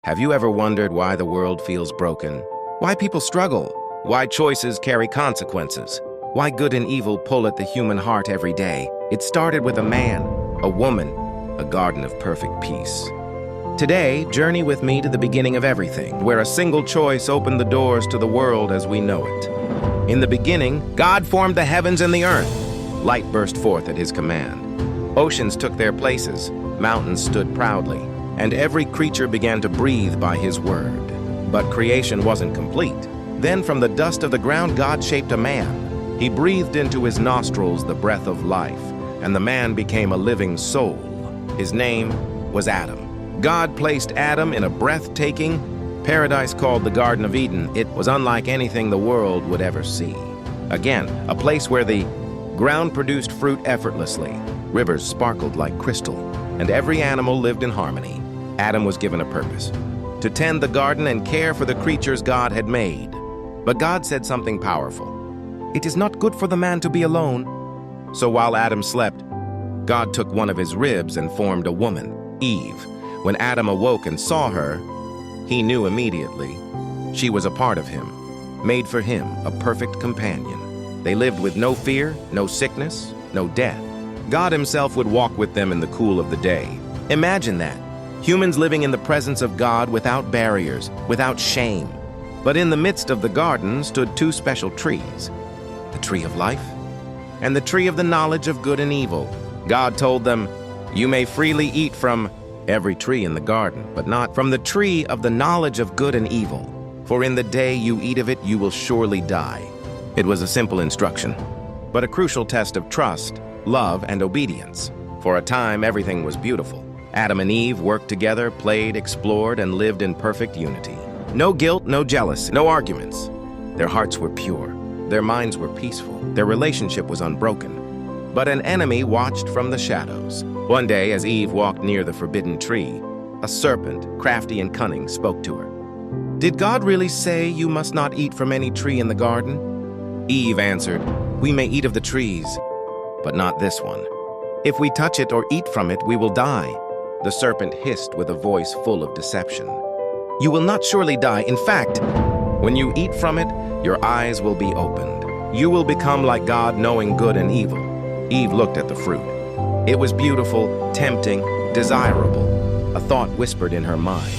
Have you ever wondered why the world feels broken? Why people struggle? Why choices carry consequences? Why good and evil pull at the human heart every day? It started with a man, a woman, a garden of perfect peace. Today, journey with me to the beginning of everything, where a single choice opened the doors to the world as we know it. In the beginning, God formed the heavens and the earth. Light burst forth at his command. Oceans took their places, mountains stood proudly, and every creature began to breathe by his word. But creation wasn't complete. Then from the dust of the ground, God shaped a man. He breathed into his nostrils the breath of life, and the man became a living soul. His name was Adam. God placed Adam in a breathtaking paradise called the Garden of Eden. It was unlike anything the world would ever see. Again, a place where the ground produced fruit effortlessly, rivers sparkled like crystal, and every animal lived in harmony. Adam was given a purpose: to tend the garden and care for the creatures God had made. But God said something powerful. "It is not good for the man to be alone." So while Adam slept, God took one of his ribs and formed a woman, Eve. When Adam awoke and saw her, he knew immediately she was a part of him, made for him, a perfect companion. They lived with no fear, no sickness, no death. God himself would walk with them in the cool of the day. Imagine that. Humans living in the presence of God without barriers, without shame. But in the midst of the garden stood two special trees: the tree of life and the tree of the knowledge of good and evil. God told them, "You may freely eat from every tree in the garden, but not from the tree of the knowledge of good and evil. For in the day you eat of it, you will surely die." It was a simple instruction, but a crucial test of trust, love, and obedience. For a time, everything was beautiful. Adam and Eve worked together, played, explored, and lived in perfect unity. No guilt, no jealousy, no arguments. Their hearts were pure. Their minds were peaceful. Their relationship was unbroken. But an enemy watched from the shadows. One day, as Eve walked near the forbidden tree, a serpent, crafty and cunning, spoke to her. "Did God really say you must not eat from any tree in the garden?" Eve answered, "We may eat of the trees, but not this one. If we touch it or eat from it, we will die." The serpent hissed with a voice full of deception. "You will not surely die. In fact, when you eat from it, your eyes will be opened. You will become like God, knowing good and evil." Eve looked at the fruit. It was beautiful, tempting, desirable. A thought whispered in her mind: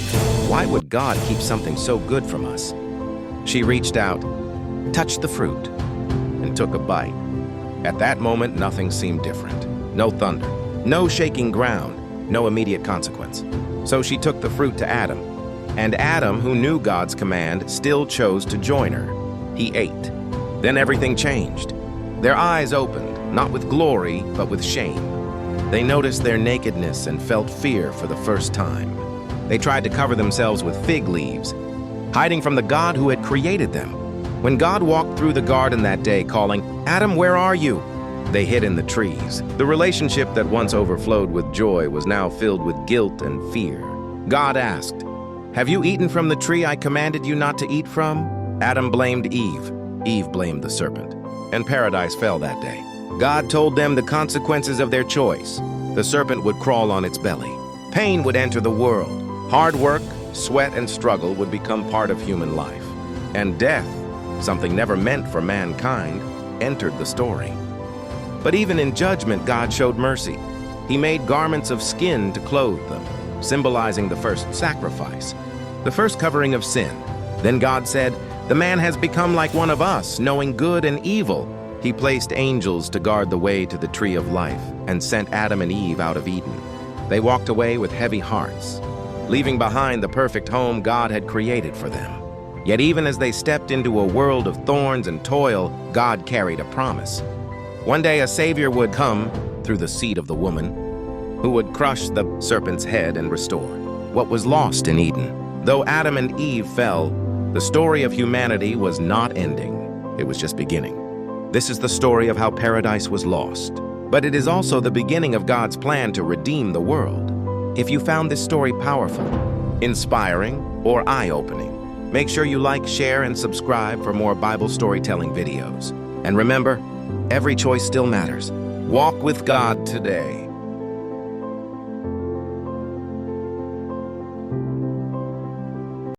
why would God keep something so good from us? She reached out, touched the fruit, and took a bite. At that moment, nothing seemed different. No thunder, no shaking ground, no immediate consequence. So she took the fruit to Adam. And Adam, who knew God's command, still chose to join her. He ate. Then everything changed. Their eyes opened, not with glory, but with shame. They noticed their nakedness and felt fear for the first time. They tried to cover themselves with fig leaves, hiding from the God who had created them. When God walked through the garden that day, calling, "Adam, where are you?" they hid in the trees. The relationship that once overflowed with joy was now filled with guilt and fear. God asked, "Have you eaten from the tree I commanded you not to eat from?" Adam blamed Eve. Eve blamed the serpent. And paradise fell that day. God told them the consequences of their choice. The serpent would crawl on its belly. Pain would enter the world. Hard work, sweat, and struggle would become part of human life. And death, something never meant for mankind, entered the story. But even in judgment, God showed mercy. He made garments of skin to clothe them, symbolizing the first sacrifice, the first covering of sin. Then God said, "The man has become like one of us, knowing good and evil." He placed angels to guard the way to the tree of life and sent Adam and Eve out of Eden. They walked away with heavy hearts, leaving behind the perfect home God had created for them. Yet even as they stepped into a world of thorns and toil, God carried a promise. One day a Savior would come through the seed of the woman, who would crush the serpent's head and restore what was lost in Eden. Though Adam and Eve fell, the story of humanity was not ending. It was just beginning. This is the story of how paradise was lost, but it is also the beginning of God's plan to redeem the world. If you found this story powerful, inspiring, or eye-opening, make sure you like, share, and subscribe for more Bible storytelling videos. And remember, every choice still matters. Walk with God today.